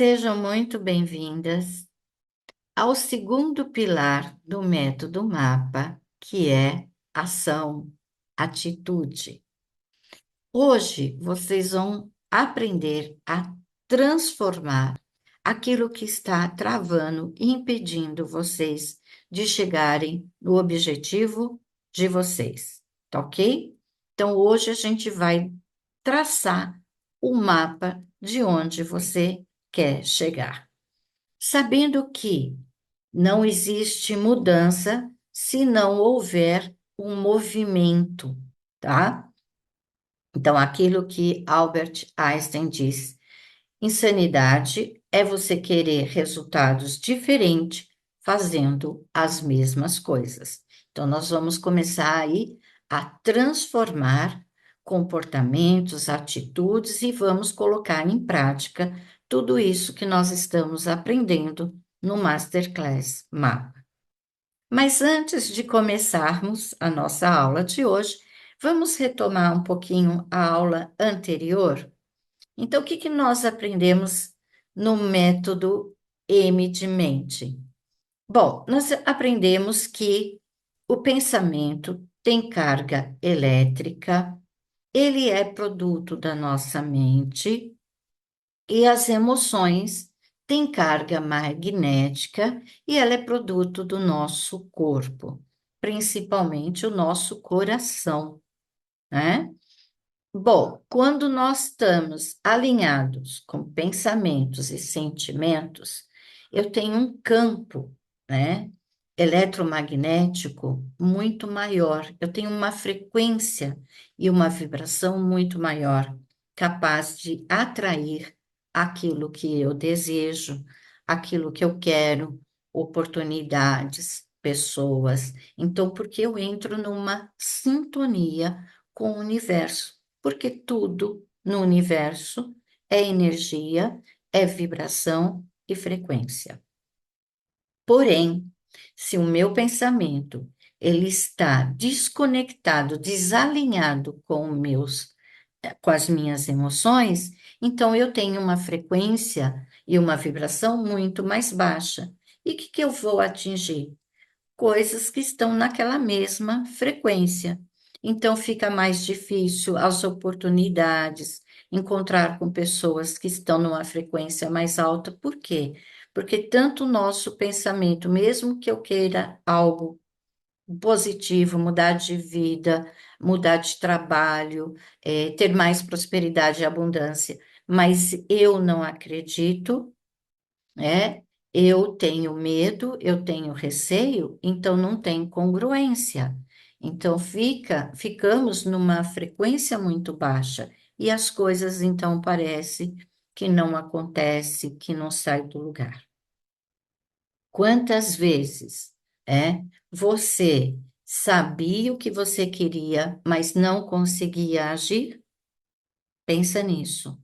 Sejam muito bem-vindas ao segundo pilar do método MAPA, que é ação, atitude. Hoje vocês vão aprender a transformar aquilo que está travando e impedindo vocês de chegarem no objetivo de vocês, tá ok? Então, hoje a gente vai traçar o mapa de onde você quer chegar, sabendo que não existe mudança se não houver um movimento, tá? Então, aquilo que Albert Einstein diz, insanidade é você querer resultados diferentes fazendo as mesmas coisas. Então, nós vamos começar aí a transformar comportamentos, atitudes e vamos colocar em prática tudo isso que nós estamos aprendendo no Masterclass MAPA. Mas antes de começarmos a nossa aula de hoje, vamos retomar um pouquinho a aula anterior. Então, o que nós aprendemos no método M de mente? Bom, nós aprendemos que o pensamento tem carga elétrica, ele é produto da nossa mente e as emoções têm carga magnética e ela é produto do nosso corpo, principalmente o nosso coração, né? Bom, quando nós estamos alinhados com pensamentos e sentimentos, eu tenho um campo, né, eletromagnético muito maior. Eu tenho uma frequência e uma vibração muito maior, capaz de atrair aquilo que eu desejo, aquilo que eu quero, oportunidades, pessoas. Então, porque eu entro numa sintonia com o universo, porque tudo no universo é energia, é vibração e frequência. Porém, se o meu pensamento ele está desconectado, desalinhado com as minhas emoções, então eu tenho uma frequência e uma vibração muito mais baixa. E o que eu vou atingir? Coisas que estão naquela mesma frequência. Então fica mais difícil as oportunidades, encontrar com pessoas que estão numa frequência mais alta. Por quê? Porque tanto o nosso pensamento, mesmo que eu queira algo positivo, mudar de vida, mudar de trabalho, ter mais prosperidade e abundância, mas eu não acredito, né? Eu tenho medo, eu tenho receio, então não tem congruência. Então ficamos numa frequência muito baixa e as coisas então parece que não acontece, que não sai do lugar. Quantas vezes você sabia o que você queria, mas não conseguia agir? Pensa nisso.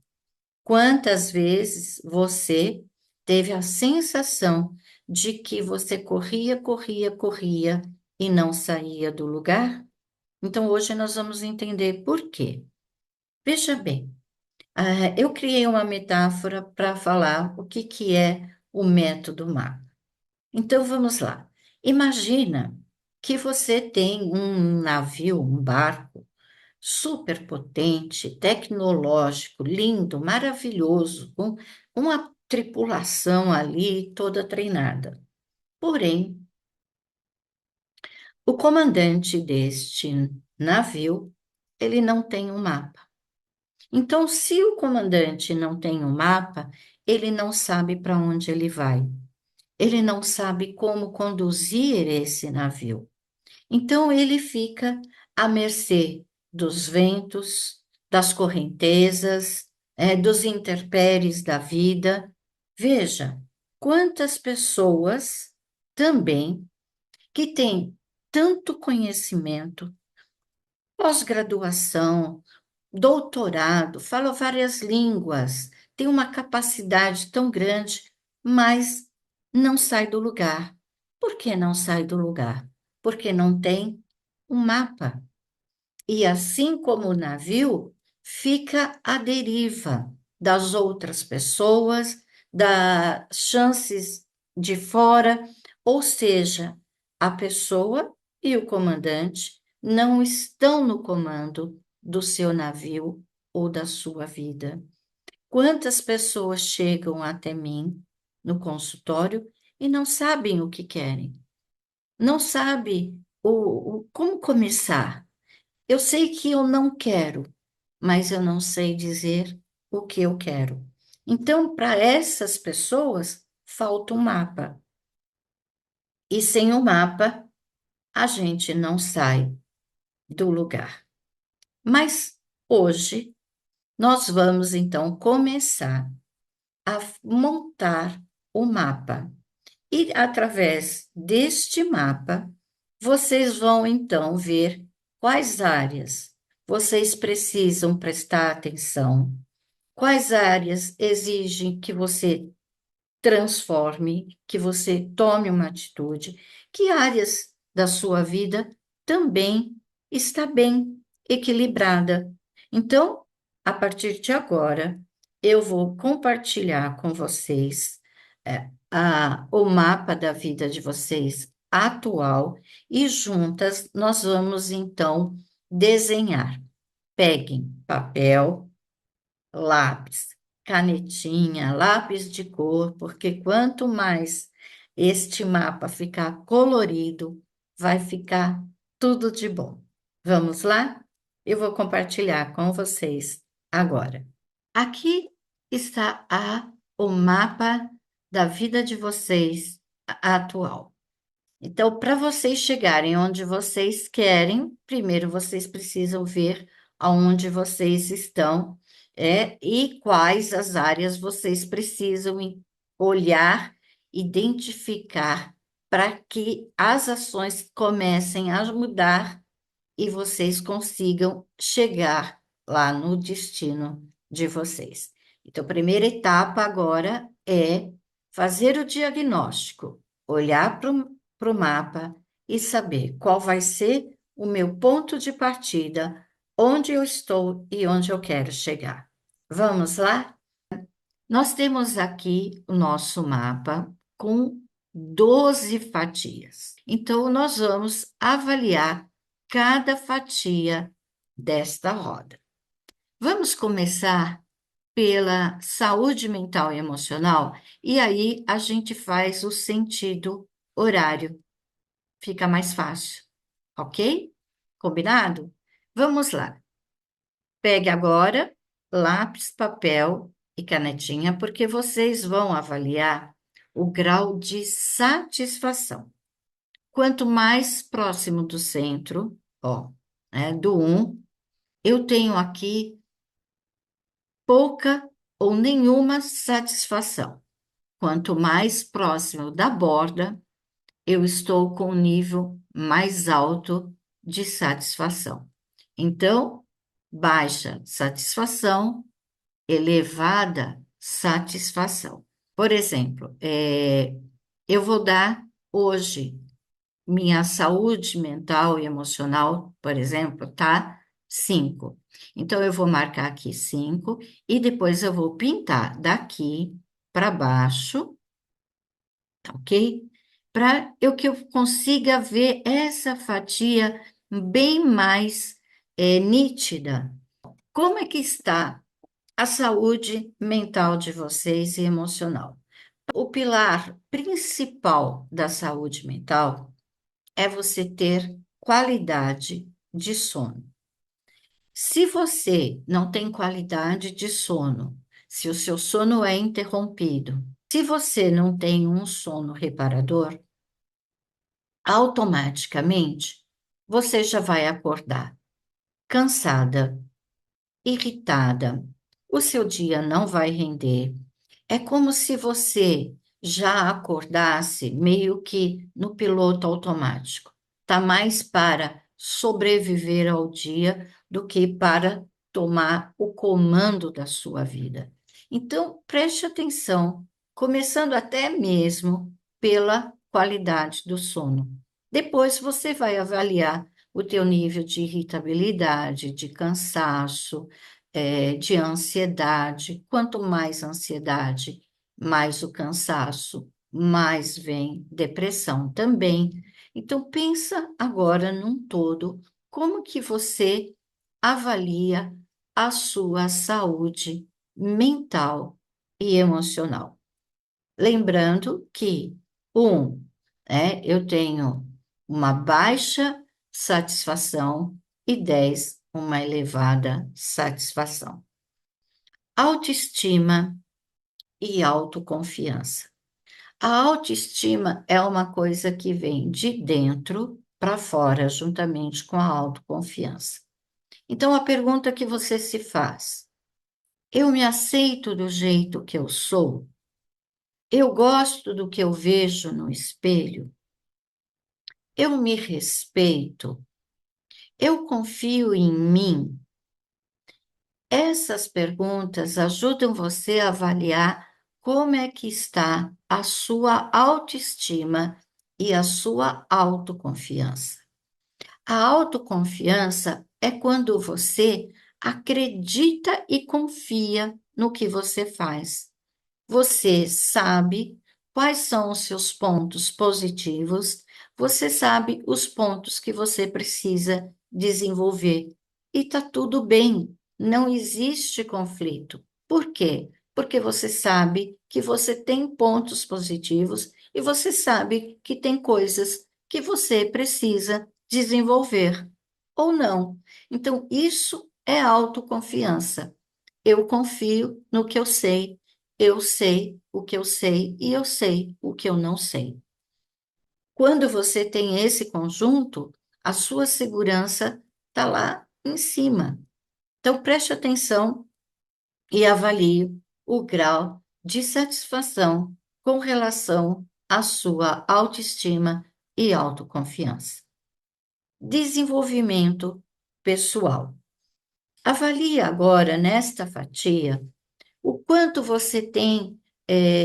Quantas vezes você teve a sensação de que você corria, corria, corria e não saía do lugar? Então, hoje nós vamos entender por quê. Veja bem, eu criei uma metáfora para falar o que é o método MAP. Então, vamos lá. Imagina que você tem um navio, um barco, super potente, tecnológico, lindo, maravilhoso, com uma tripulação ali toda treinada. Porém, o comandante deste navio, ele não tem um mapa. Então, se o comandante não tem um mapa, ele não sabe para onde ele vai. Ele não sabe como conduzir esse navio. Então ele fica à mercê dos ventos, das correntezas, dos intempéries da vida. Veja, quantas pessoas também que têm tanto conhecimento, pós-graduação, doutorado, falam várias línguas, têm uma capacidade tão grande, mas não sai do lugar. Por que não sai do lugar? Porque não tem um mapa. E assim como o navio, fica à deriva das outras pessoas, das chances de fora, ou seja, a pessoa e o comandante não estão no comando do seu navio ou da sua vida. Quantas pessoas chegam até mim no consultório e não sabem o que querem, não sabem como começar. Eu sei que eu não quero, mas eu não sei dizer o que eu quero. Então, para essas pessoas, falta um mapa. E sem o mapa, a gente não sai do lugar. Mas hoje, nós vamos então começar a montar o mapa. E através deste mapa, vocês vão então ver quais áreas vocês precisam prestar atenção, quais áreas exigem que você transforme, que você tome uma atitude, que áreas da sua vida também está bem equilibrada. Então, a partir de agora, eu vou compartilhar com vocês o mapa da vida de vocês atual e juntas nós vamos então desenhar. Peguem papel, lápis, canetinha, lápis de cor, porque quanto mais este mapa ficar colorido, vai ficar tudo de bom. Vamos lá? Eu vou compartilhar com vocês agora. Aqui está o mapa da vida de vocês atual. Então, para vocês chegarem onde vocês querem, primeiro vocês precisam ver aonde vocês estão, e quais as áreas vocês precisam olhar, identificar, para que as ações comecem a mudar e vocês consigam chegar lá no destino de vocês. Então, a primeira etapa agora é fazer o diagnóstico, olhar para o mapa e saber qual vai ser o meu ponto de partida, onde eu estou e onde eu quero chegar. Vamos lá? Nós temos aqui o nosso mapa com 12 fatias. Então, nós vamos avaliar cada fatia desta roda. Vamos começar pela saúde mental e emocional, e aí a gente faz o sentido horário. Fica mais fácil, ok? Combinado? Vamos lá. Pegue agora lápis, papel e canetinha, porque vocês vão avaliar o grau de satisfação. Quanto mais próximo do centro, ó, do 1, eu tenho aqui pouca ou nenhuma satisfação. Quanto mais próximo da borda, eu estou com um nível mais alto de satisfação. Então, baixa satisfação, elevada satisfação. Por exemplo, eu vou dar hoje minha saúde mental e emocional, por exemplo, tá 5. Então, eu vou marcar aqui 5 e depois eu vou pintar daqui para baixo, tá ok? Para que eu consiga ver essa fatia bem mais nítida. Como é que está a saúde mental de vocês e emocional? O pilar principal da saúde mental é você ter qualidade de sono. Se você não tem qualidade de sono, se o seu sono é interrompido, se você não tem um sono reparador, automaticamente você já vai acordar cansada, irritada, o seu dia não vai render. É como se você já acordasse meio que no piloto automático. Tá mais para sobreviver ao dia do que para tomar o comando da sua vida. Então, preste atenção, começando até mesmo pela qualidade do sono. Depois você vai avaliar o teu nível de irritabilidade, de cansaço, de ansiedade. Quanto mais ansiedade mais o cansaço, mais vem depressão também. Então pensa agora num todo, como que você avalia a sua saúde mental e emocional. Lembrando que, um, eu tenho uma baixa satisfação e 10, uma elevada satisfação. Autoestima e autoconfiança. A autoestima é uma coisa que vem de dentro para fora, juntamente com a autoconfiança. Então, a pergunta que você se faz: eu me aceito do jeito que eu sou? Eu gosto do que eu vejo no espelho? Eu me respeito? Eu confio em mim? Essas perguntas ajudam você a avaliar como é que está a sua autoestima e a sua autoconfiança. A autoconfiança é quando você acredita e confia no que você faz. Você sabe quais são os seus pontos positivos, você sabe os pontos que você precisa desenvolver. E está tudo bem, não existe conflito. Por quê? Porque você sabe que você tem pontos positivos e você sabe que tem coisas que você precisa desenvolver ou não. Então, isso é autoconfiança. Eu confio no que eu sei o que eu sei e eu sei o que eu não sei. Quando você tem esse conjunto, a sua segurança está lá em cima. Então, preste atenção e avalie o grau de satisfação com relação à sua autoestima e autoconfiança. Desenvolvimento pessoal. Avalie agora, nesta fatia, o quanto você tem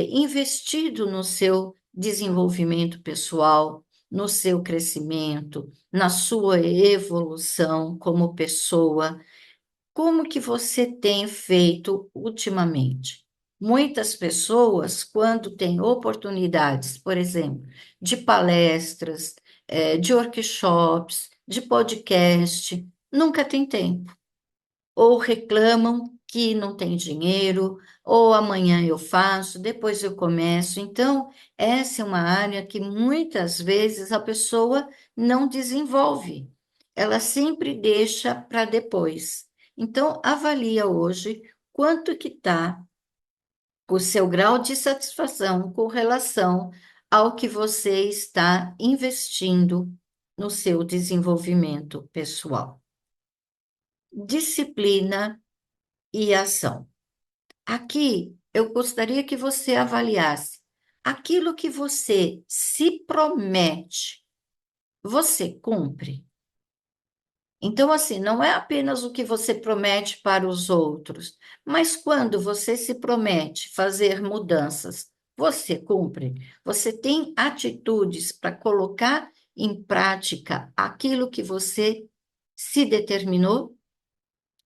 investido no seu desenvolvimento pessoal, no seu crescimento, na sua evolução como pessoa, como que você tem feito ultimamente? Muitas pessoas, quando têm oportunidades, por exemplo, de palestras, de workshops, de podcast, nunca tem tempo ou reclamam que não tem dinheiro, ou amanhã eu faço, depois eu começo. Então, essa é uma área que muitas vezes a pessoa não desenvolve, ela sempre deixa para depois. Então, avalia hoje quanto que está o seu grau de satisfação com relação ao que você está investindo no seu desenvolvimento pessoal. Disciplina e ação. Aqui, eu gostaria que você avaliasse aquilo que você se promete, você cumpre? Então, assim, não é apenas o que você promete para os outros, mas quando você se promete fazer mudanças, você cumpre? Você tem atitudes para colocar em prática aquilo que você se determinou?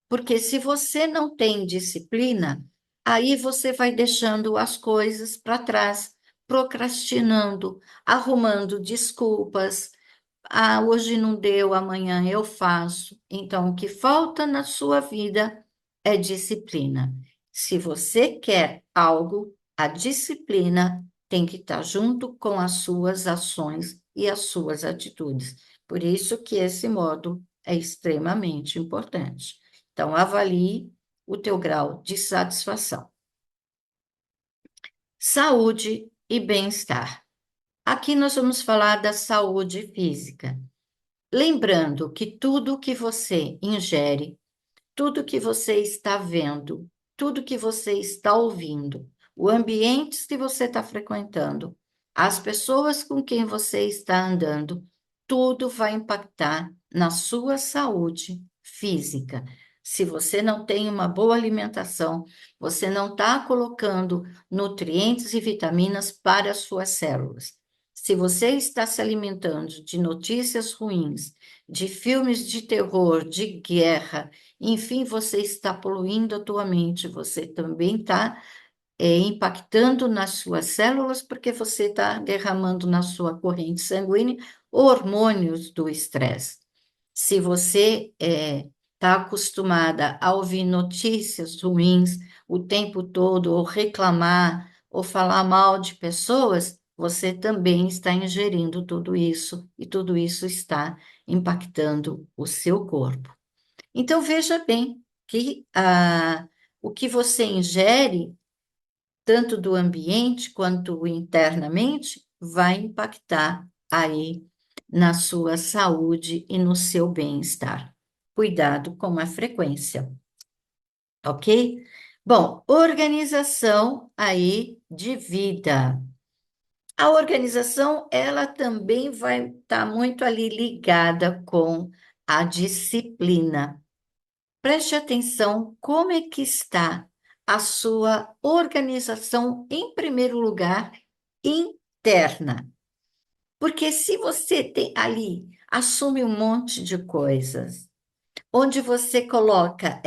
Porque se você não tem disciplina, aí você vai deixando as coisas para trás, procrastinando, arrumando desculpas. Ah, hoje não deu, amanhã eu faço. Então, o que falta na sua vida é disciplina. Se você quer algo, a disciplina tem que estar junto com as suas ações e as suas atitudes. Por isso que esse modo é extremamente importante. Então, avalie o teu grau de satisfação. Saúde e bem-estar. Aqui nós vamos falar da saúde física. Lembrando que tudo que você ingere, tudo que você está vendo, tudo que você está ouvindo, o ambiente que você está frequentando, as pessoas com quem você está andando, tudo vai impactar na sua saúde física. Se você não tem uma boa alimentação, você não está colocando nutrientes e vitaminas para as suas células. Se você está se alimentando de notícias ruins, de filmes de terror, de guerra, enfim, você está poluindo a tua mente, você também está impactando nas suas células, porque você está derramando na sua corrente sanguínea hormônios do estresse. Se você está acostumada a ouvir notícias ruins o tempo todo, ou reclamar, ou falar mal de pessoas, você também está ingerindo tudo isso, e tudo isso está impactando o seu corpo. Então, veja bem que o que você ingere, tanto do ambiente quanto internamente, vai impactar aí na sua saúde e no seu bem-estar. Cuidado com a frequência, ok? Bom, organização aí de vida. A organização, ela também vai estar muito ali ligada com a disciplina. Preste atenção como é que está a sua organização, em primeiro lugar, interna. Porque se você tem ali, assume um monte de coisas, onde você coloca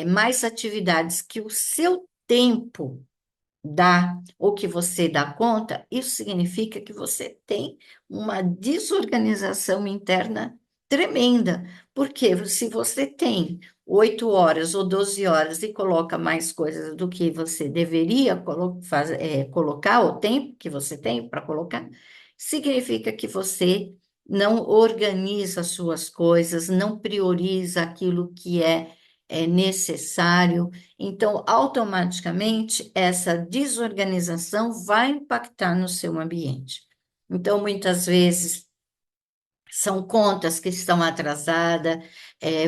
mais atividades que o seu tempo dá, ou que você dá conta, isso significa que você tem uma desorganização interna tremenda. Porque se você tem 8 horas ou 12 horas e coloca mais coisas do que você deveria colocar, o tempo que você tem para colocar, significa que você não organiza as suas coisas, não prioriza aquilo que é necessário. Então, automaticamente, essa desorganização vai impactar no seu ambiente. Então, muitas vezes, são contas que estão atrasadas,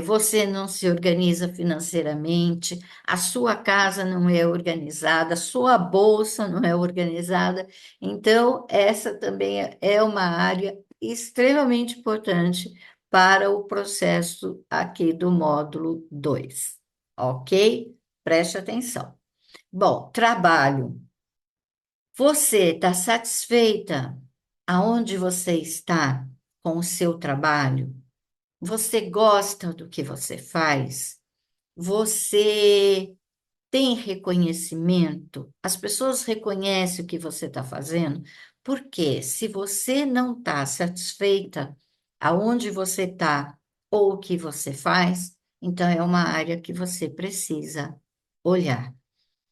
você não se organiza financeiramente, a sua casa não é organizada, a sua bolsa não é organizada. Então, essa também é uma área extremamente importante para o processo aqui do módulo 2, ok? Preste atenção. Bom, trabalho. Você está satisfeita aonde você está com o seu trabalho? Você gosta do que você faz? Você tem reconhecimento? As pessoas reconhecem o que você está fazendo? Porque se você não está satisfeita aonde você está ou o que você faz, então é uma área que você precisa olhar.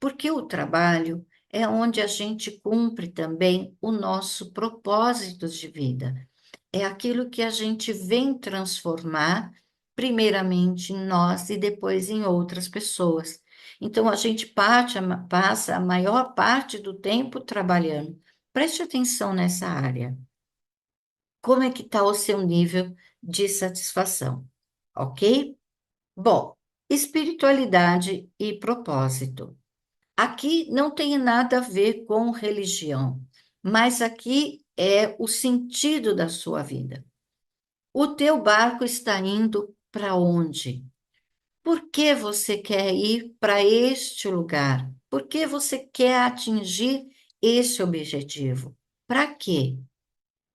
Porque o trabalho é onde a gente cumpre também o nosso propósito de vida. É aquilo que a gente vem transformar, primeiramente em nós e depois em outras pessoas. Então, a gente passa a maior parte do tempo trabalhando. Preste atenção nessa área. Como é que está o seu nível de satisfação? Ok? Bom, espiritualidade e propósito. Aqui não tem nada a ver com religião, mas aqui é o sentido da sua vida. O teu barco está indo para onde? Por que você quer ir para este lugar? Por que você quer atingir esse objetivo? Para quê?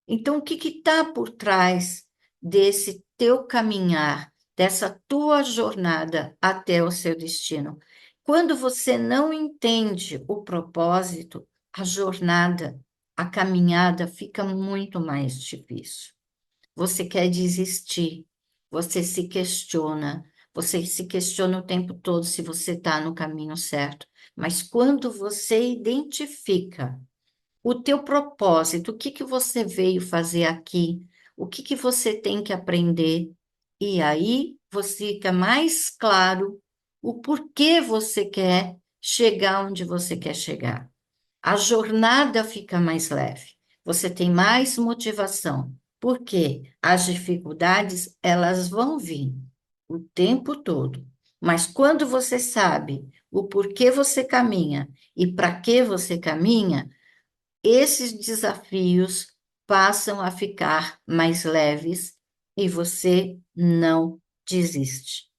Então, o que está por trás desse teu caminhar, dessa tua jornada até o seu destino? Quando você não entende o propósito, a jornada, a caminhada fica muito mais difícil. Você quer desistir, você se questiona o tempo todo se você está no caminho certo. Mas quando você identifica o teu propósito, o que que você veio fazer aqui, o que que você tem que aprender, e aí você fica mais claro o porquê você quer chegar onde você quer chegar. A jornada fica mais leve, você tem mais motivação, porque as dificuldades, elas vão vir o tempo todo. Mas quando você sabe o porquê você caminha e para que você caminha, esses desafios passam a ficar mais leves e você não desiste.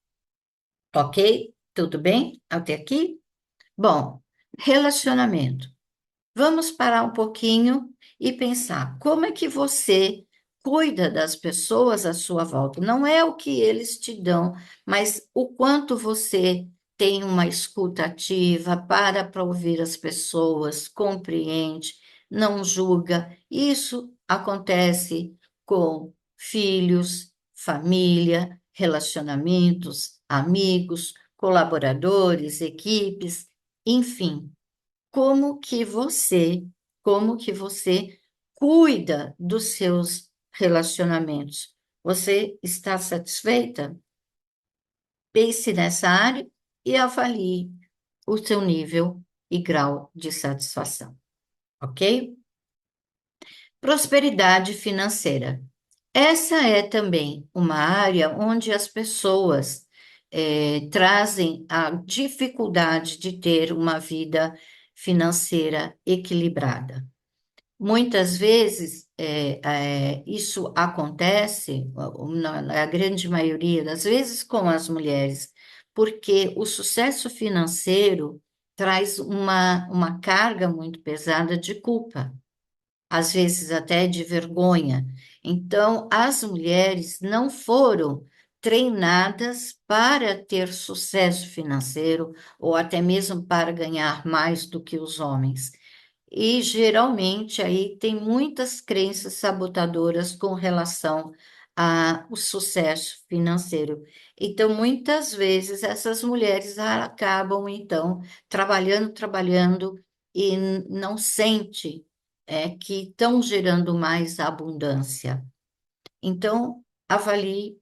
Ok? Tudo bem até aqui? Bom, relacionamento. Vamos parar um pouquinho e pensar como é que você cuida das pessoas à sua volta. Não é o que eles te dão, mas o quanto você tem uma escuta ativa, para ouvir as pessoas, compreende, não julga. Isso acontece com filhos, família, relacionamentos, amigos, colaboradores, equipes, enfim. Como que você, como que você cuida dos seus relacionamentos? Você está satisfeita? Pense nessa área e avalie o seu nível e grau de satisfação, ok? Prosperidade financeira. Essa é também uma área onde as pessoas trazem a dificuldade de ter uma vida financeira equilibrada. Muitas vezes isso acontece, na grande maioria das vezes, com as mulheres, porque o sucesso financeiro traz uma carga muito pesada de culpa, às vezes até de vergonha. Então, as mulheres não foram treinadas para ter sucesso financeiro ou até mesmo para ganhar mais do que os homens. E geralmente aí tem muitas crenças sabotadoras com relação ao sucesso financeiro. Então, muitas vezes essas mulheres acabam então trabalhando e não sente que estão gerando mais abundância. Então, avalie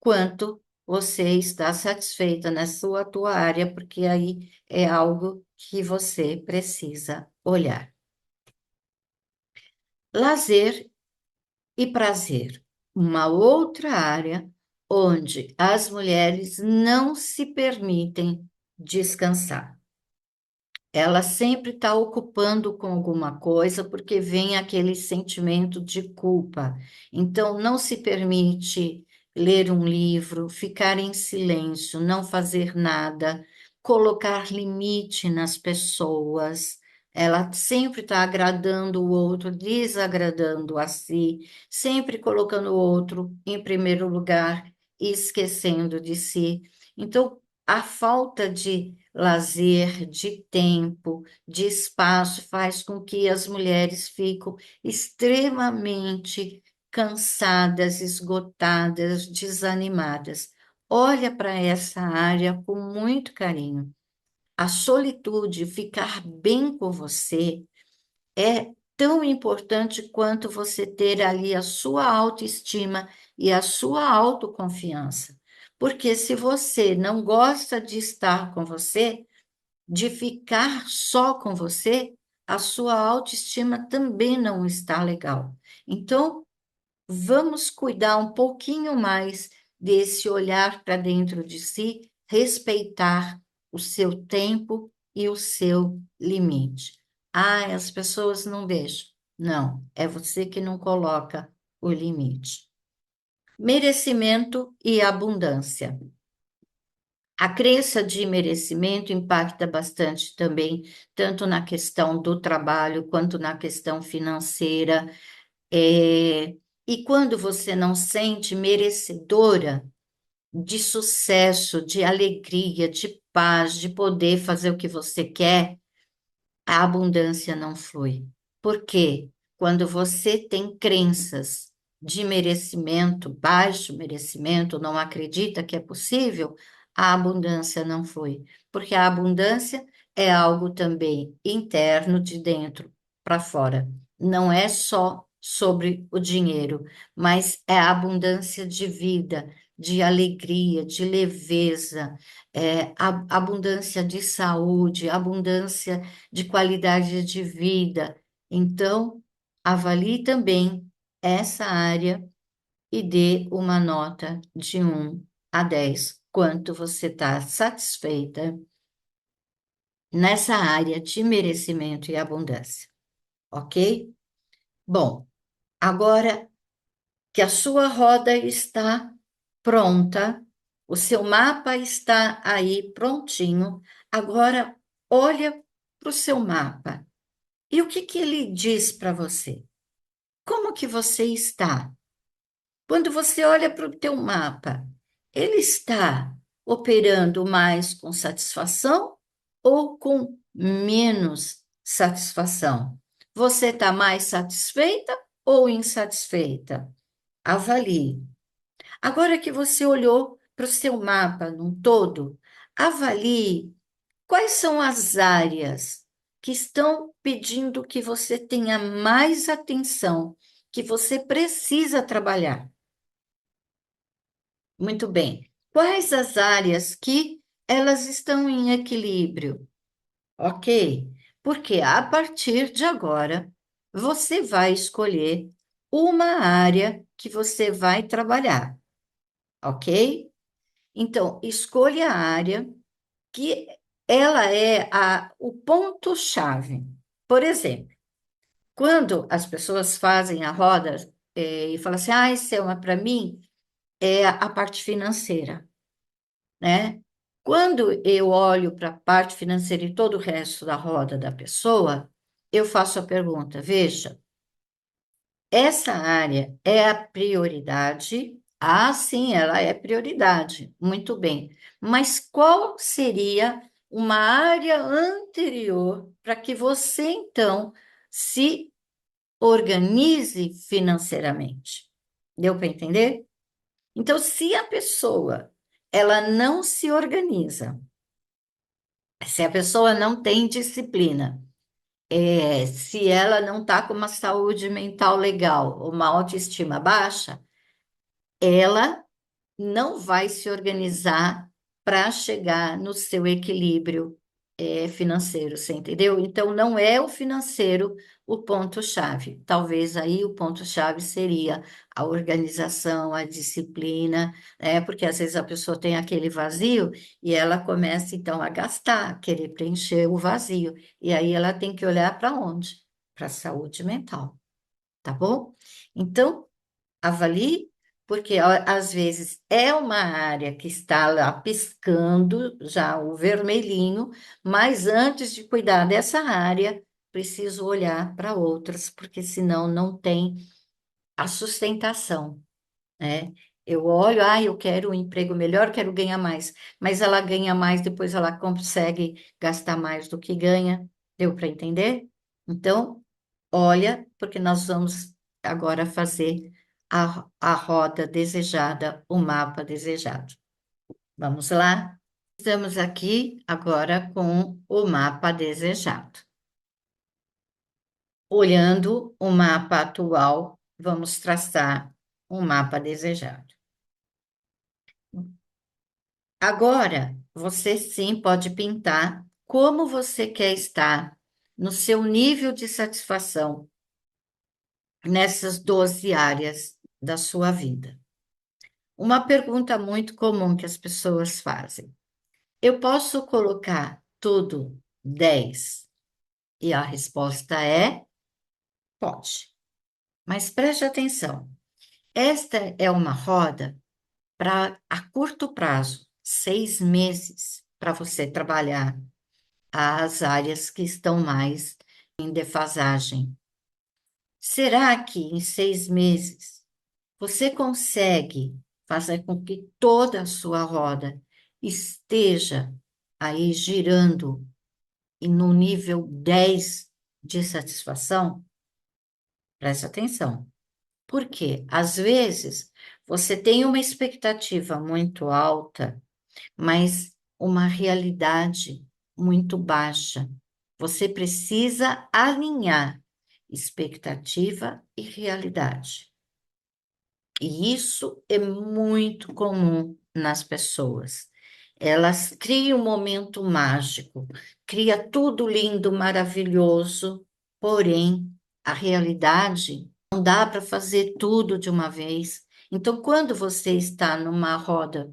quanto você está satisfeita na sua tua área, porque aí é algo que você precisa olhar. Lazer e prazer, uma outra área onde as mulheres não se permitem descansar. Ela sempre está ocupando com alguma coisa porque vem aquele sentimento de culpa. Então, não se permite ler um livro, ficar em silêncio, não fazer nada, colocar limite nas pessoas. Ela sempre está agradando o outro, desagradando a si, sempre colocando o outro em primeiro lugar e esquecendo de si. Então, a falta de lazer, de tempo, de espaço, faz com que as mulheres fiquem extremamente cansadas, esgotadas, desanimadas. Olha para essa área com muito carinho. A solitude, ficar bem com você, é tão importante quanto você ter ali a sua autoestima e a sua autoconfiança. Porque se você não gosta de estar com você, de ficar só com você, a sua autoestima também não está legal. Então, vamos cuidar um pouquinho mais desse olhar para dentro de si, respeitar o seu tempo e o seu limite. Ah, as pessoas não deixam. Não, é você que não coloca o limite. Merecimento e abundância. A crença de merecimento impacta bastante também, tanto na questão do trabalho quanto na questão financeira. E quando você não sente merecedora de sucesso, de alegria, de paz, de poder fazer o que você quer, a abundância não flui. Por quê? Quando você tem crenças de merecimento, baixo merecimento, não acredita que é possível, a abundância não flui. Porque a abundância é algo também interno, de dentro para fora. Não é só sobre o dinheiro, mas é a abundância de vida, de alegria, de leveza, abundância de saúde, abundância de qualidade de vida. Então, avalie também essa área e dê uma nota de 1 a 10, quanto você está satisfeita nessa área de merecimento e abundância, ok? Bom, agora que a sua roda está pronta, o seu mapa está aí prontinho, agora olha para o seu mapa. E o que que ele diz para você? Como que você está? Quando você olha para o teu mapa, ele está operando mais com satisfação ou com menos satisfação? Você está mais satisfeita ou insatisfeita? Avalie. Agora que você olhou para o seu mapa num todo, avalie quais são as áreas que estão pedindo que você tenha mais atenção, que você precisa trabalhar. Muito bem. Quais as áreas que elas estão em equilíbrio? Ok? Porque a partir de agora, você vai escolher uma área que você vai trabalhar, ok? Então, escolha a área que ela é o ponto-chave. Por exemplo, quando as pessoas fazem a roda e falam assim, ah, Selma, para mim é a parte financeira, né? Quando eu olho para a parte financeira e todo o resto da roda da pessoa, eu faço a pergunta: veja, essa área é a prioridade? Ah, sim, ela é prioridade. Muito bem. Mas qual seria uma área anterior para que você, então, se organize financeiramente? Deu para entender? Então, se a pessoa ela não se organiza, se a pessoa não tem disciplina, se ela não está com uma saúde mental legal, uma autoestima baixa, ela não vai se organizar para chegar no seu equilíbrio, financeiro, você entendeu? Então, não é o financeiro o ponto-chave. Talvez aí o ponto-chave seria a organização, a disciplina, porque às vezes a pessoa tem aquele vazio e ela começa então a gastar, a querer preencher o vazio. E aí ela tem que olhar para onde? Para a saúde mental, tá bom? Então, avalie, porque às vezes é uma área que está lá piscando já o vermelhinho, mas antes de cuidar dessa área, preciso olhar para outras, porque senão não tem a sustentação, né? Eu olho, eu quero um emprego melhor, quero ganhar mais, mas ela ganha mais, depois ela consegue gastar mais do que ganha. Deu para entender? Então, olha, porque nós vamos agora fazer a roda desejada, o mapa desejado. Vamos lá? Estamos aqui agora com o mapa desejado. Olhando o mapa atual, vamos traçar um mapa desejado. Agora, você sim pode pintar como você quer estar no seu nível de satisfação nessas 12 áreas da sua vida. Uma pergunta muito comum que as pessoas fazem: eu posso colocar tudo 10? E a resposta é: pode. Mas preste atenção, esta é uma roda para a curto prazo, 6 meses, para você trabalhar as áreas que estão mais em defasagem. Será que em 6 meses você consegue fazer com que toda a sua roda esteja aí girando e no nível 10 de satisfação? Preste atenção. Por quê? Às vezes você tem uma expectativa muito alta, mas uma realidade muito baixa. Você precisa alinhar expectativa e realidade. E isso é muito comum nas pessoas. Elas criam um momento mágico, cria tudo lindo, maravilhoso, porém a realidade não dá para fazer tudo de uma vez. Então, quando você está numa roda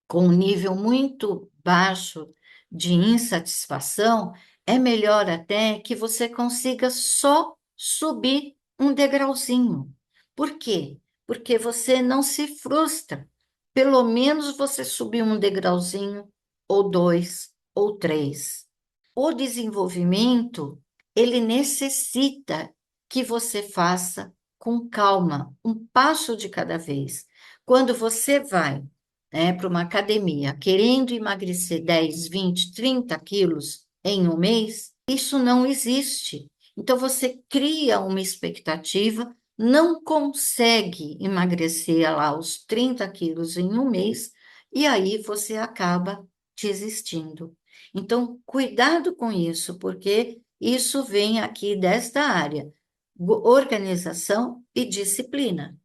com um nível muito baixo de insatisfação, é melhor até que você consiga só subir um degrauzinho. Por quê? Porque você não se frustra. Pelo menos você subiu um degrauzinho, ou dois, ou três. O desenvolvimento, ele necessita que você faça com calma, um passo de cada vez. Quando você vai né, para uma academia, querendo emagrecer 10, 20, 30 quilos em um mês, isso não existe. Então, você cria uma expectativa, não consegue emagrecer lá os 30 quilos em um mês, e aí você acaba desistindo. Então, cuidado com isso, porque isso vem aqui desta área, organização e disciplina,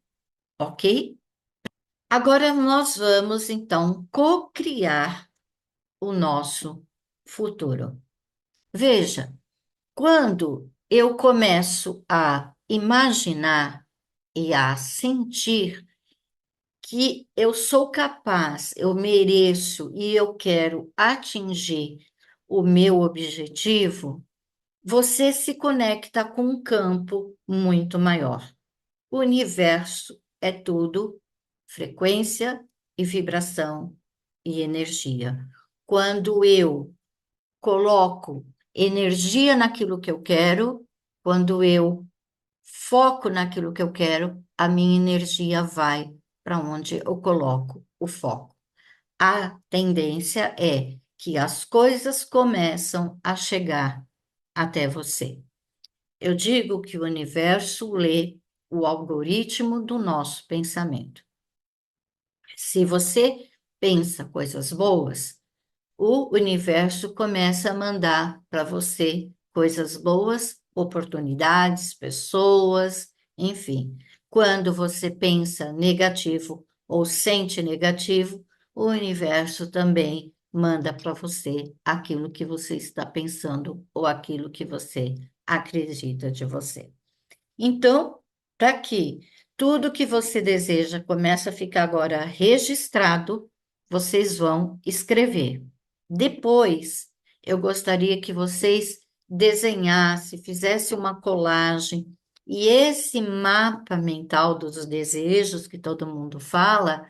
ok? Agora nós vamos então co-criar o nosso futuro. Veja, quando eu começo a imaginar e a sentir que eu sou capaz, eu mereço e eu quero atingir o meu objetivo, você se conecta com um campo muito maior. O universo é tudo frequência e vibração e energia. Quando eu coloco energia naquilo que eu quero, quando eu foco naquilo que eu quero, a minha energia vai para onde eu coloco o foco. A tendência é que as coisas começam a chegar até você. Eu digo que o universo lê o algoritmo do nosso pensamento. Se você pensa coisas boas, o universo começa a mandar para você coisas boas, oportunidades, pessoas, enfim. Quando você pensa negativo ou sente negativo, o universo também manda para você aquilo que você está pensando ou aquilo que você acredita de você. Então, para que tudo que você deseja comece a ficar agora registrado, vocês vão escrever. Depois, eu gostaria que vocês desenhassem, fizessem uma colagem, e esse mapa mental dos desejos que todo mundo fala,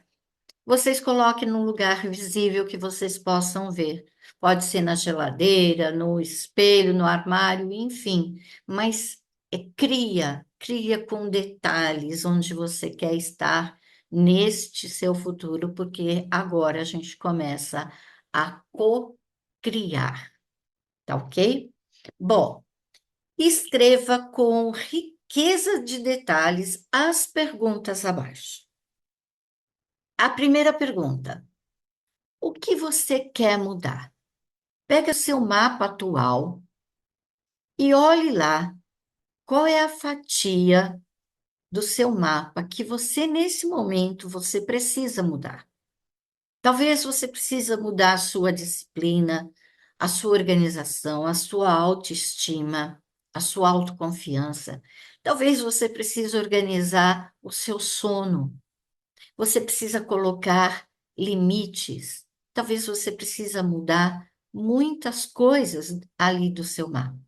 vocês coloquem num lugar visível que vocês possam ver. Pode ser na geladeira, no espelho, no armário, enfim. Mas cria com detalhes onde você quer estar neste seu futuro, porque agora a gente começa a co-criar, tá ok? Bom, escreva com riqueza de detalhes as perguntas abaixo. A primeira pergunta. O que você quer mudar? Pega seu mapa atual e olhe lá qual é a fatia do seu mapa que você, nesse momento, você precisa mudar. Talvez você precisa mudar a sua disciplina, a sua organização, a sua autoestima, a sua autoconfiança. Talvez você precise organizar o seu sono. Você precisa colocar limites. Talvez você precisa mudar muitas coisas ali do seu mapa.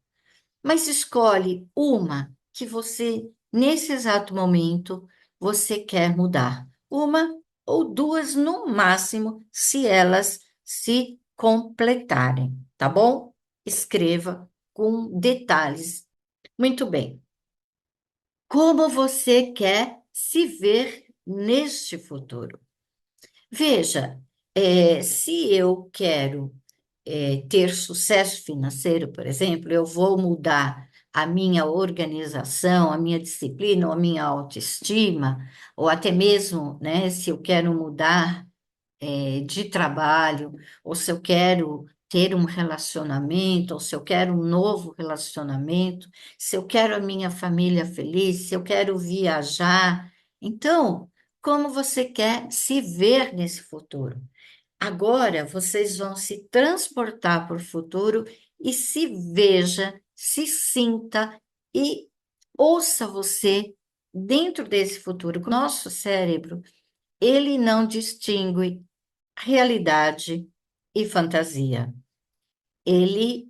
Mas escolhe uma que você, nesse exato momento, você quer mudar. Uma ou duas no máximo, se elas se completarem, tá bom? Escreva com detalhes. Muito bem. Como você quer se ver neste futuro? Veja, se eu quero ter sucesso financeiro, por exemplo, eu vou mudar a minha organização, a minha disciplina, ou a minha autoestima, ou até mesmo, né, se eu quero mudar de trabalho, ou se eu quero ter um relacionamento, ou se eu quero um novo relacionamento, se eu quero a minha família feliz, se eu quero viajar. Então, como você quer se ver nesse futuro? Agora vocês vão se transportar para o futuro e se veja, se sinta e ouça você dentro desse futuro. Nosso cérebro, ele não distingue realidade e fantasia. Ele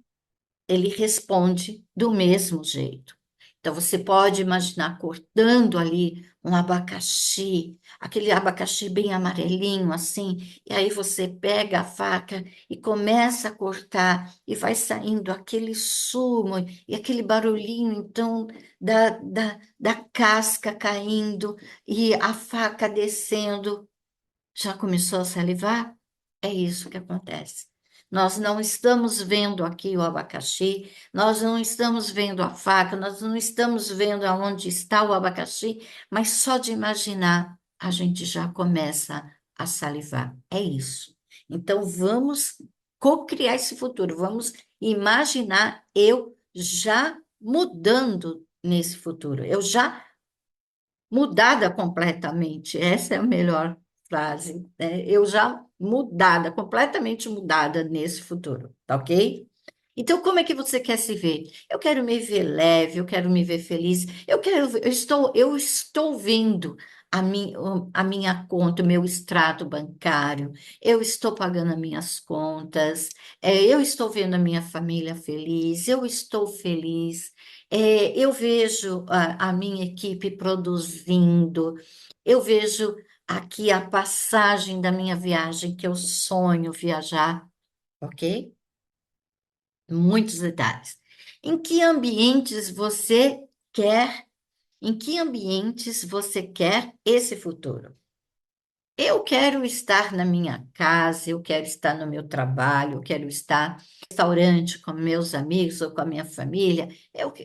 ele responde do mesmo jeito. Então, você pode imaginar cortando ali um abacaxi, aquele abacaxi bem amarelinho assim, e aí você pega a faca e começa a cortar, e vai saindo aquele sumo e aquele barulhinho, então, da casca caindo e a faca descendo. Já começou a salivar? É isso que acontece. Nós não estamos vendo aqui o abacaxi, nós não estamos vendo a faca, nós não estamos vendo aonde está o abacaxi, mas só de imaginar a gente já começa a salivar. É isso. Então vamos co-criar esse futuro, vamos imaginar eu já mudando nesse futuro, eu já mudada completamente. Essa é a melhor frase, né? Eu já mudada, completamente mudada nesse futuro, tá ok? Então, como é que você quer se ver? Eu quero me ver leve, eu quero me ver feliz, eu estou vendo a minha conta, o meu extrato bancário, eu estou pagando as minhas contas, eu estou vendo a minha família feliz, eu estou feliz, eu vejo a minha equipe produzindo, eu vejo aqui a passagem da minha viagem, que eu sonho viajar, ok? Muitos detalhes. Em que ambientes você quer, em que ambientes você quer esse futuro? Eu quero estar na minha casa, eu quero estar no meu trabalho, eu quero estar no restaurante com meus amigos ou com a minha família.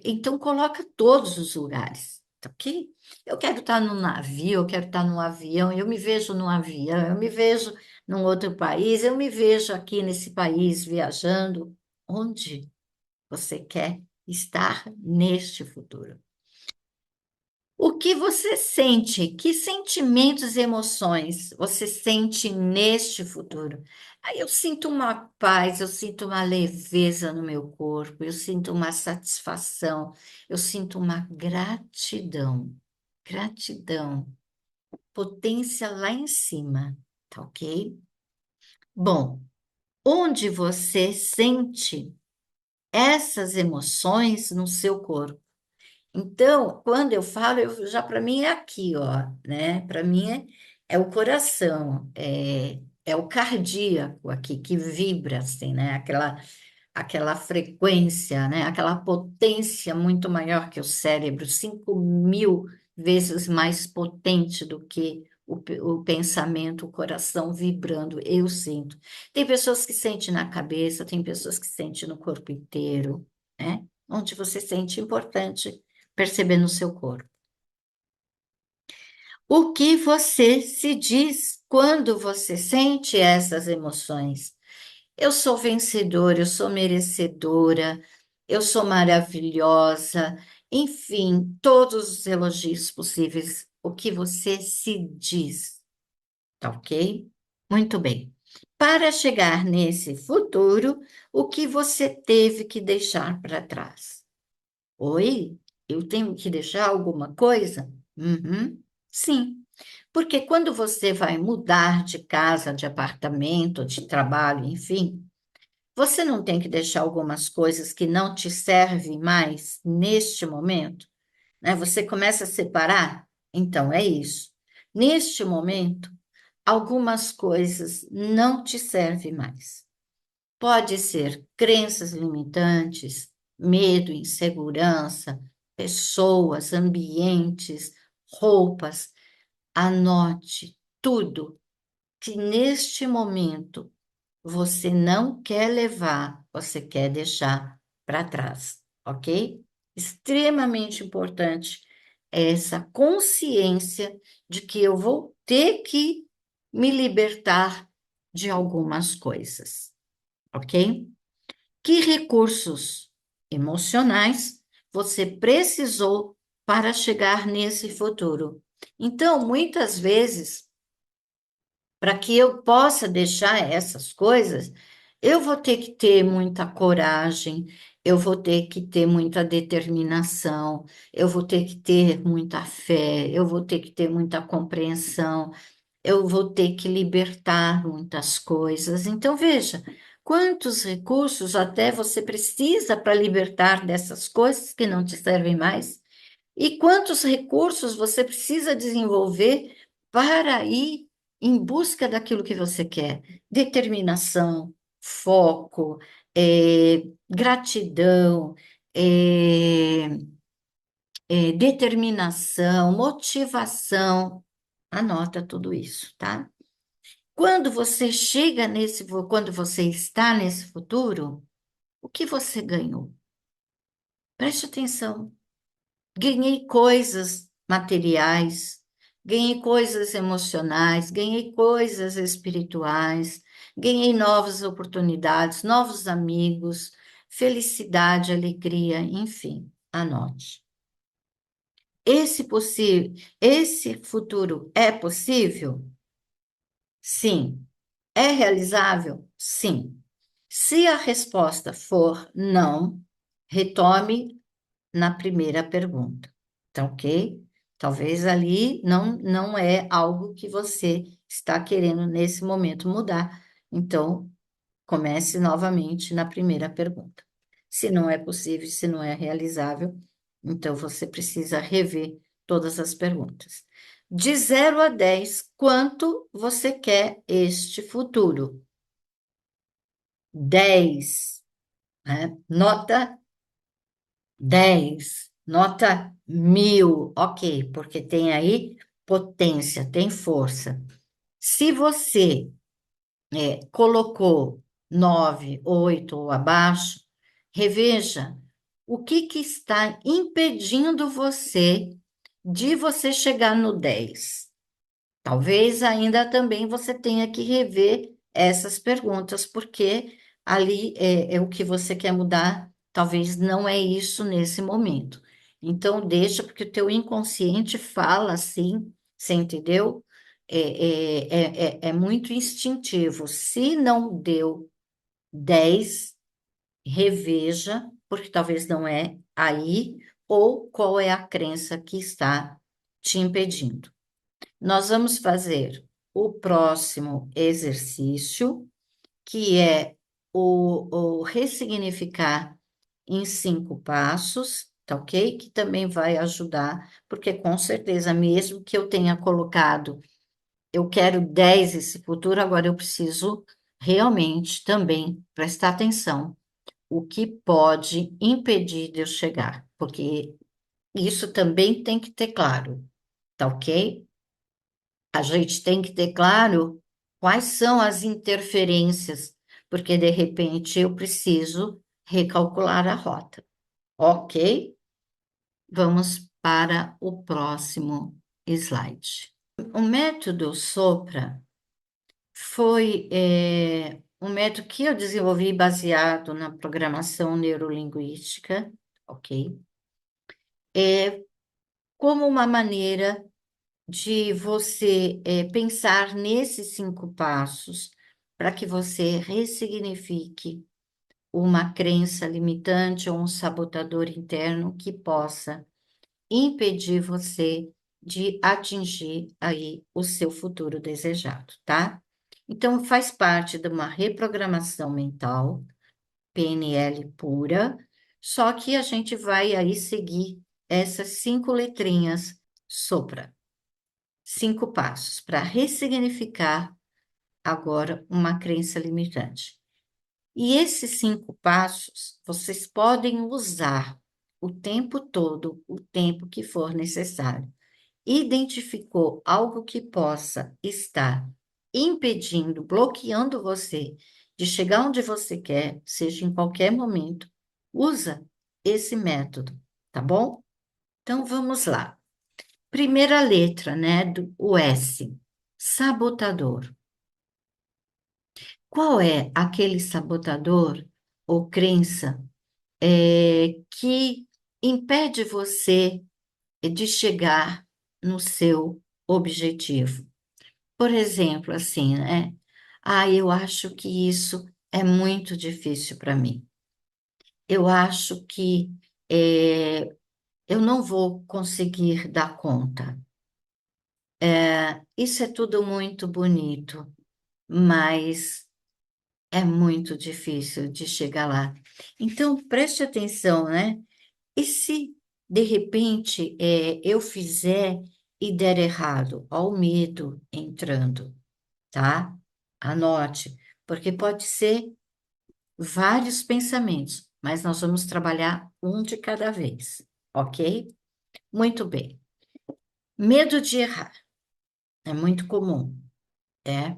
Então coloca todos os lugares, tá ok? Eu quero estar num navio, eu quero estar num avião, eu me vejo num avião, eu me vejo num outro país, eu me vejo aqui nesse país viajando. Onde você quer estar neste futuro? O que você sente? Que sentimentos e emoções você sente neste futuro? Aí eu sinto uma paz, eu sinto uma leveza no meu corpo, eu sinto uma satisfação, eu sinto uma gratidão. Gratidão, potência lá em cima, tá ok? Bom, onde você sente essas emoções no seu corpo? Então, quando eu falo, já para mim é aqui, ó, né? Para mim é o coração, é o cardíaco aqui que vibra, assim, né? Aquela frequência, né? Aquela potência muito maior que o cérebro, 5.000 vezes mais potente do que o pensamento, o coração vibrando, eu sinto. Tem pessoas que sentem na cabeça, tem pessoas que sentem no corpo inteiro, né? Onde você sente importante perceber no seu corpo. O que você se diz quando você sente essas emoções? Eu sou vencedora, eu sou merecedora, eu sou maravilhosa, enfim, todos os elogios possíveis. O que você se diz, tá ok? Muito bem. Para chegar nesse futuro, o que você teve que deixar para trás? Oi, eu tenho que deixar alguma coisa? Uhum, sim. Porque quando você vai mudar de casa, de apartamento, de trabalho, enfim, você não tem que deixar algumas coisas que não te servem mais neste momento, né? Você começa a separar? Então é isso. Neste momento, algumas coisas não te servem mais. Pode ser crenças limitantes, medo, insegurança, pessoas, ambientes, roupas. Anote tudo que neste momento você não quer levar, você quer deixar para trás, ok? Extremamente importante essa consciência de que eu vou ter que me libertar de algumas coisas, ok? Que recursos emocionais você precisou para chegar nesse futuro? Então, muitas vezes, para que eu possa deixar essas coisas, eu vou ter que ter muita coragem, eu vou ter que ter muita determinação, eu vou ter que ter muita fé, eu vou ter que ter muita compreensão, eu vou ter que libertar muitas coisas. Então, veja, quantos recursos até você precisa para libertar dessas coisas que não te servem mais, e quantos recursos você precisa desenvolver para ir em busca daquilo que você quer. Determinação, foco, gratidão, é, determinação, motivação. Anota tudo isso, tá? quando você chega quando você está nesse futuro, o que você ganhou? Preste atenção. Ganhei coisas materiais, ganhei coisas emocionais, ganhei coisas espirituais, ganhei novas oportunidades, novos amigos, felicidade, alegria, enfim, anote. Esse futuro é possível? Sim. É realizável? Sim. Se a resposta for não, retome na primeira pergunta, tá ok? Talvez ali não é algo que você está querendo nesse momento mudar. Então, comece novamente na primeira pergunta. Se não é possível, se não é realizável, então você precisa rever todas as perguntas. De 0 a 10, quanto você quer este futuro? 10, né? Nota 10, nota 1000, ok, porque tem aí potência, tem força. Se você colocou 9, 8 ou abaixo, reveja o que está impedindo você chegar no 10. Talvez ainda também você tenha que rever essas perguntas, porque ali é o que você quer mudar, talvez não é isso nesse momento. Então, deixa, porque o teu inconsciente fala assim, você entendeu? É muito instintivo. Se não deu 10, reveja, porque talvez não é aí, ou qual é a crença que está te impedindo. Nós vamos fazer o próximo exercício, que é o ressignificar em 5 passos, tá ok? Que também vai ajudar, porque com certeza, mesmo que eu tenha colocado, eu quero 10 esse futuro, agora eu preciso realmente também prestar atenção o que pode impedir de eu chegar, porque isso também tem que ter claro, tá ok? A gente tem que ter claro quais são as interferências, porque de repente eu preciso recalcular a rota. Ok? Vamos para o próximo slide. O método Sopra foi um método que eu desenvolvi baseado na programação neurolinguística, ok? É como uma maneira de você pensar nesses 5 passos para que você ressignifique uma crença limitante ou um sabotador interno que possa impedir você de atingir aí o seu futuro desejado, tá? Então, faz parte de uma reprogramação mental, PNL pura, só que a gente vai aí seguir essas 5 letrinhas, sopra. 5 passos para ressignificar agora uma crença limitante. E esses 5 passos vocês podem usar o tempo todo, o tempo que for necessário. Identificou algo que possa estar impedindo, bloqueando você de chegar onde você quer, seja em qualquer momento, usa esse método, tá bom? Então vamos lá. Primeira letra, né, o S, sabotador. Qual é aquele sabotador ou crença que impede você de chegar no seu objetivo? Por exemplo, assim, né? Ah, eu acho que isso é muito difícil para mim. Eu acho que eu não vou conseguir dar conta. Isso é tudo muito bonito, mas é muito difícil de chegar lá. Então, preste atenção, né? E se, de repente, eu fizer e der errado? Olha o medo entrando, tá? Anote, porque pode ser vários pensamentos, mas nós vamos trabalhar um de cada vez, ok? Muito bem. Medo de errar é muito comum, é?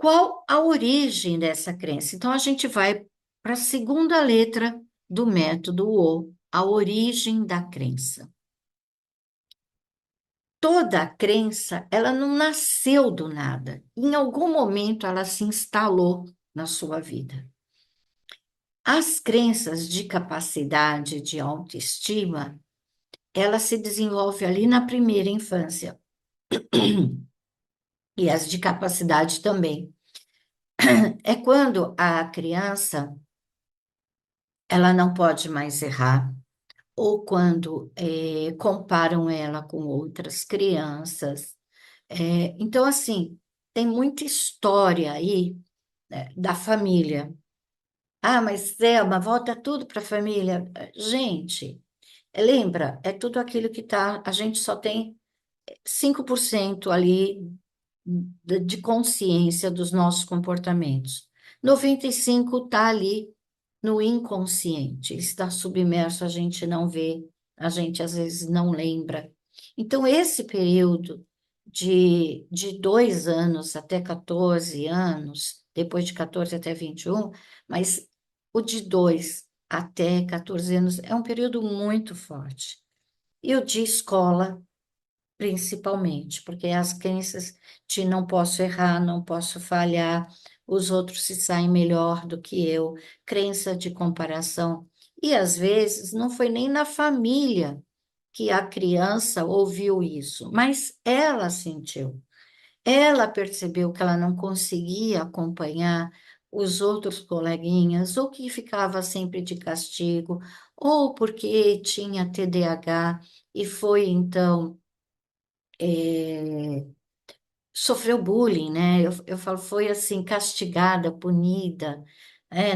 Qual a origem dessa crença? Então, a gente vai para a segunda letra do método O, a origem da crença. Toda crença, ela não nasceu do nada. Em algum momento, ela se instalou na sua vida. As crenças de capacidade de autoestima, ela se desenvolve ali na primeira infância. E as de capacidade também. É quando a criança, ela não pode mais errar, ou quando comparam ela com outras crianças. Então, assim, tem muita história aí, né, da família. Ah, mas Selma, volta tudo para a família. Gente, lembra, é tudo aquilo que tá, a gente só tem 5% ali de consciência dos nossos comportamentos. 95% está ali no inconsciente, está submerso, a gente não vê, a gente às vezes não lembra. Então, esse período de 2 anos até 14 anos, depois de 14 até 21, mas o de 2 até 14 anos é um período muito forte. E o de escola principalmente, porque as crenças de não posso errar, não posso falhar, os outros se saem melhor do que eu, crença de comparação. E às vezes não foi nem na família que a criança ouviu isso, mas ela sentiu. Ela percebeu que ela não conseguia acompanhar os outros coleguinhas, ou que ficava sempre de castigo, ou porque tinha TDAH e foi então sofreu bullying, né? Eu falo, foi assim, castigada, punida,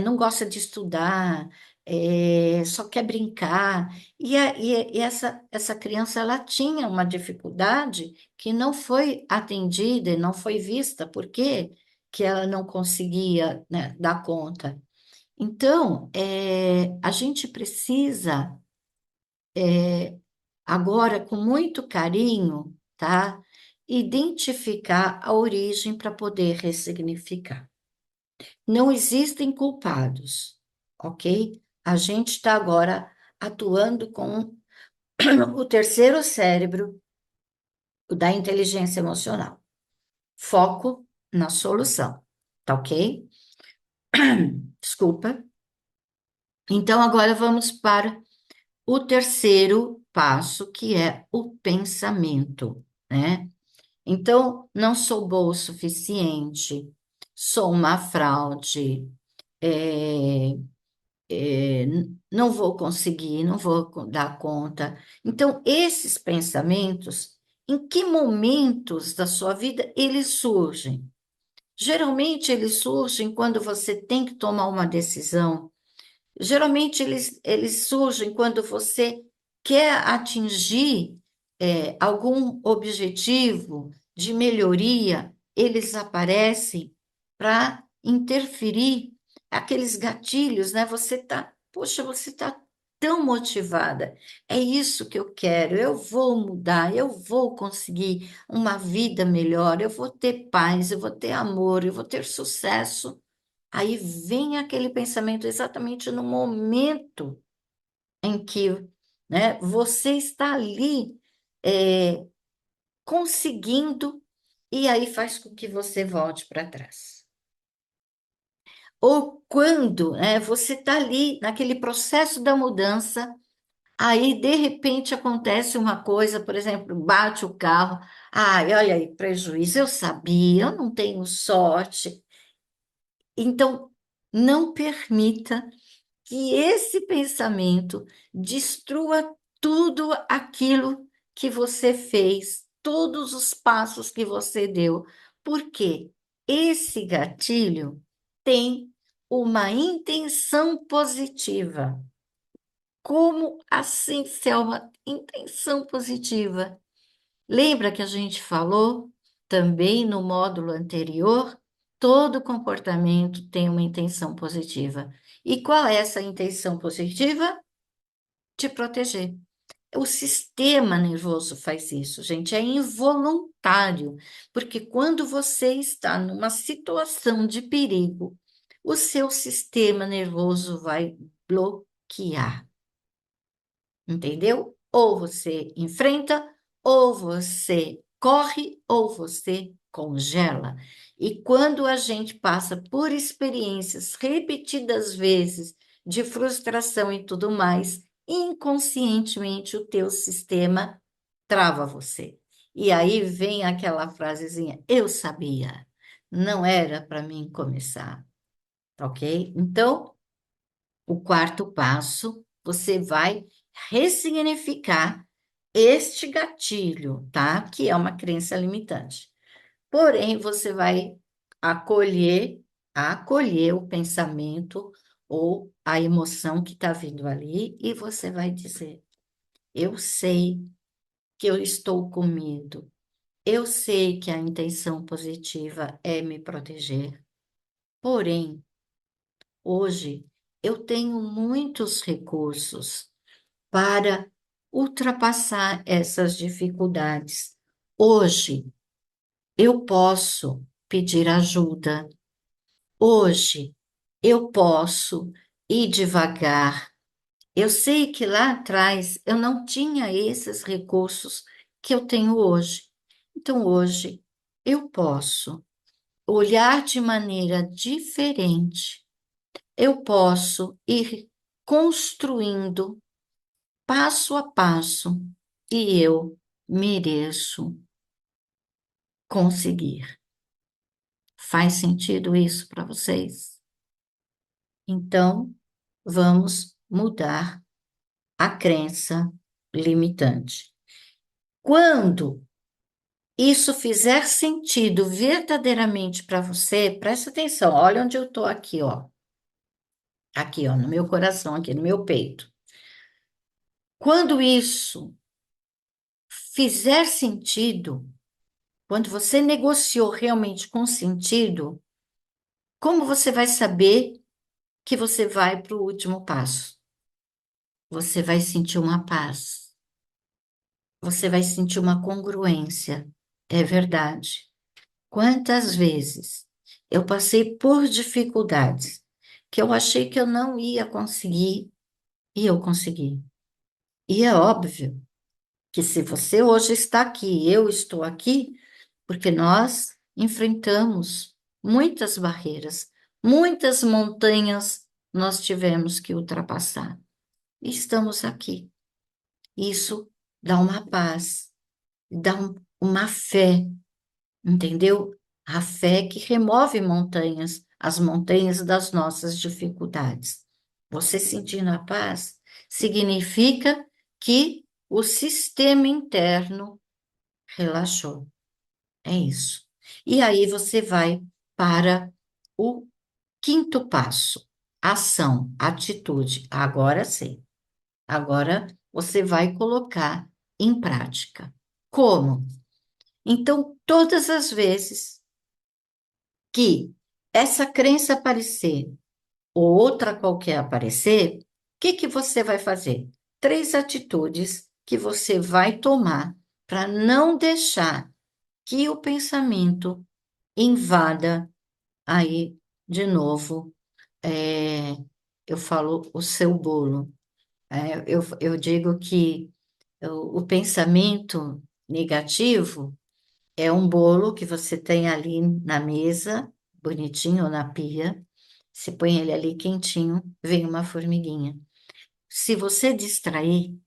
não gosta de estudar, só quer brincar. E essa criança, ela tinha uma dificuldade que não foi atendida e não foi vista, por quê? Que ela não conseguia, né, dar conta. Então, a gente precisa agora, com muito carinho, tá? Identificar a origem para poder ressignificar. Não existem culpados, ok? A gente está agora atuando com o terceiro cérebro, o da inteligência emocional. Foco na solução, tá ok? Desculpa. Então, agora vamos para o terceiro passo, que é o pensamento, né? Então, não sou boa o suficiente, sou uma fraude, é, não vou conseguir, não vou dar conta. Então, esses pensamentos, em que momentos da sua vida eles surgem? Geralmente, eles surgem quando você tem que tomar uma decisão. Geralmente, eles surgem quando você quer atingir algum objetivo de melhoria, eles aparecem para interferir aqueles gatilhos, né? Você tá, poxa, você tá tão motivada. É isso que eu quero. Eu vou mudar, eu vou conseguir uma vida melhor, eu vou ter paz, eu vou ter amor, eu vou ter sucesso. Aí vem aquele pensamento exatamente no momento em que, né, você está ali é, conseguindo, e aí faz com que você volte para trás. Ou quando, né, você está ali naquele processo da mudança, aí de repente acontece uma coisa, por exemplo, bate o carro, ai, olha aí, prejuízo, eu sabia, eu não tenho sorte. Então, não permita que esse pensamento destrua tudo aquilo que você fez, todos os passos que você deu, porque esse gatilho tem uma intenção positiva. Como assim, Selma? Intenção positiva. Lembra que a gente falou também no módulo anterior? Todo comportamento tem uma intenção positiva. E qual é essa intenção positiva? Te proteger. O sistema nervoso faz isso, gente, é involuntário, porque quando você está numa situação de perigo, o seu sistema nervoso vai bloquear, entendeu? Ou você enfrenta, ou você corre, ou você congela. E quando a gente passa por experiências repetidas vezes de frustração e tudo mais, inconscientemente o teu sistema trava você. E aí vem aquela frasezinha: eu sabia, não era para mim começar, ok? Então, o quarto passo, você vai ressignificar este gatilho, tá? Que é uma crença limitante. Porém, você vai acolher, acolher o pensamento ou a emoção que está vindo ali e você vai dizer: eu sei que eu estou com medo. Eu sei que a intenção positiva é me proteger. Porém, hoje eu tenho muitos recursos para ultrapassar essas dificuldades. Hoje eu posso pedir ajuda. Hoje eu posso ir devagar. Eu sei que lá atrás eu não tinha esses recursos que eu tenho hoje. Então hoje eu posso olhar de maneira diferente. Eu posso ir construindo passo a passo e eu mereço conseguir. Faz sentido isso para vocês? Então, vamos mudar a crença limitante. Quando isso fizer sentido verdadeiramente para você, presta atenção, olha onde eu estou aqui, ó. Aqui, ó, no meu coração, aqui no meu peito. Quando isso fizer sentido, quando você negociou realmente com sentido, como você vai saber que você vai para o último passo? Você vai sentir uma paz, você vai sentir uma congruência. É verdade. Quantas vezes eu passei por dificuldades que eu achei que eu não ia conseguir e eu consegui. E é óbvio que se você hoje está aqui, eu estou aqui, porque nós enfrentamos muitas barreiras, muitas montanhas nós tivemos que ultrapassar. E estamos aqui. Isso dá uma paz, dá uma fé, entendeu? A fé que remove montanhas, as montanhas das nossas dificuldades. Você sentindo a paz significa que o sistema interno relaxou. É isso. E aí você vai para o quinto passo: ação, atitude. Agora sim. Agora você vai colocar em prática. Como? Então, todas as vezes que essa crença aparecer ou outra qualquer aparecer, o que que você vai fazer? Três atitudes que você vai tomar para não deixar que o pensamento invada aí de novo. é, eu falo o seu bolo. Eu digo que o pensamento negativo é um bolo que você tem ali na mesa, bonitinho na pia. Você põe ele ali quentinho, vem uma formiguinha. Se você distrair,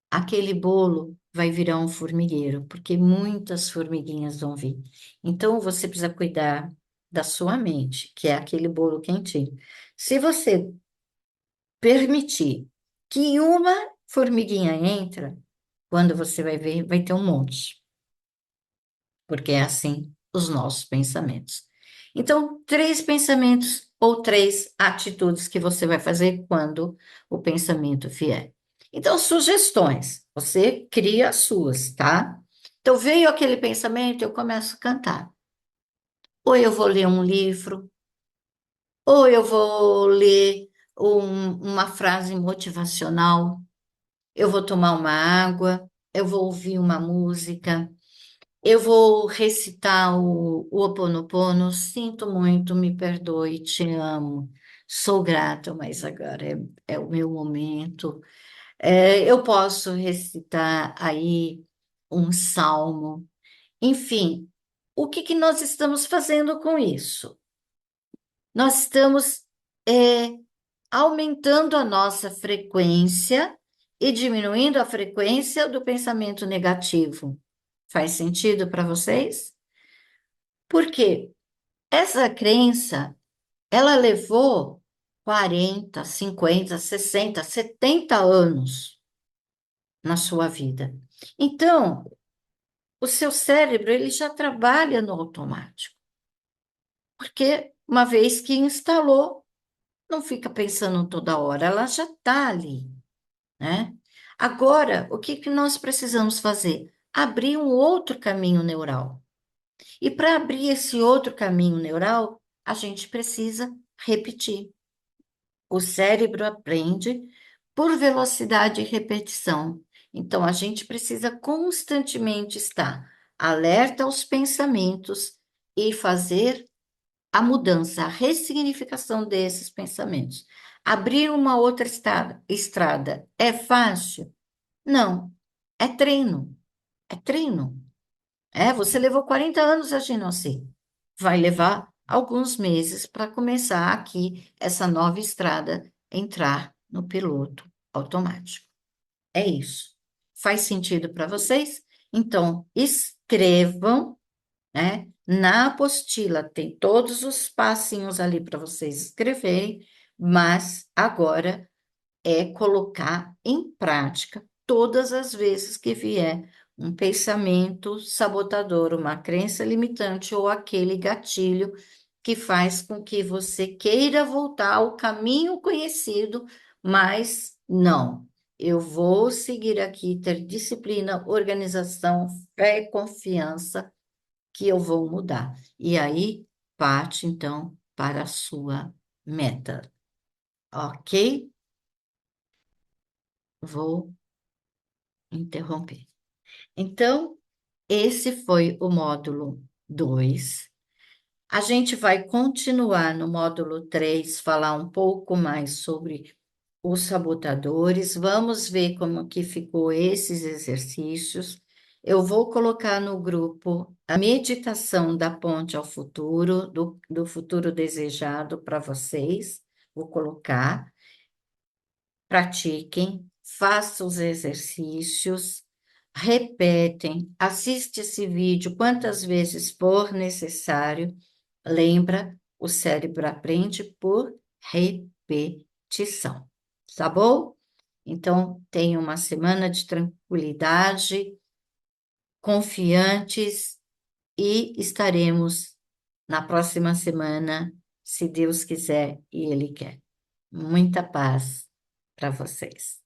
aquele bolo vai virar um formigueiro, porque muitas formiguinhas vão vir. Então você precisa cuidar da sua mente, que é aquele bolo quentinho. Se você permitir que uma formiguinha entra, quando você vai ver, vai ter um monte, porque é assim os nossos pensamentos. Então, três pensamentos ou três atitudes que você vai fazer quando o pensamento vier. Então, sugestões, você cria as suas, tá? Então, veio aquele pensamento, eu começo a cantar. Ou eu vou ler um livro, ou eu vou ler uma frase motivacional. eu vou tomar uma água, eu vou ouvir uma música, eu vou recitar o Ho Oponopono. Sinto muito, me perdoe, te amo. Sou grata, mas agora é o meu momento. Eu posso recitar aí um salmo. Enfim, o que que nós estamos fazendo com isso? Nós estamos é, aumentando a nossa frequência e diminuindo a frequência do pensamento negativo. Faz sentido para vocês? Porque essa crença, ela levou 40, 50, 60, 70 anos na sua vida. Então, o seu cérebro, ele já trabalha no automático, porque uma vez que instalou, não fica pensando toda hora, ela já está ali, né? Agora, o que que nós precisamos fazer? Abrir um outro caminho neural. E para abrir esse outro caminho neural, a gente precisa repetir. O cérebro aprende por velocidade e repetição. Então, a gente precisa constantemente estar alerta aos pensamentos e fazer a mudança, a ressignificação desses pensamentos. Abrir uma outra estrada é fácil? Não, é treino, é treino. Você levou 40 anos agindo assim. Vai levar alguns meses para começar aqui essa nova estrada entrar no piloto automático. É isso. Faz sentido para vocês? Então, escrevam, né? Na apostila tem todos os passinhos ali para vocês escreverem, mas agora é colocar em prática todas as vezes que vier um pensamento sabotador, uma crença limitante ou aquele gatilho que faz com que você queira voltar ao caminho conhecido, mas não. Eu vou seguir aqui, ter disciplina, organização, fé e confiança que eu vou mudar. E aí, parte então para a sua meta, ok? Vou interromper. Então, esse foi o módulo 2. A gente vai continuar no módulo 3, falar um pouco mais sobre os sabotadores. Vamos ver como que ficou esses exercícios. Eu vou colocar no grupo a meditação da ponte ao futuro, do futuro desejado para vocês. Vou colocar, pratiquem, façam os exercícios, repetem, assiste esse vídeo quantas vezes for necessário. Lembra, o cérebro aprende por repetição, tá bom? Então, tenha uma semana de tranquilidade, confiantes e estaremos na próxima semana, se Deus quiser e Ele quer. Muita paz para vocês.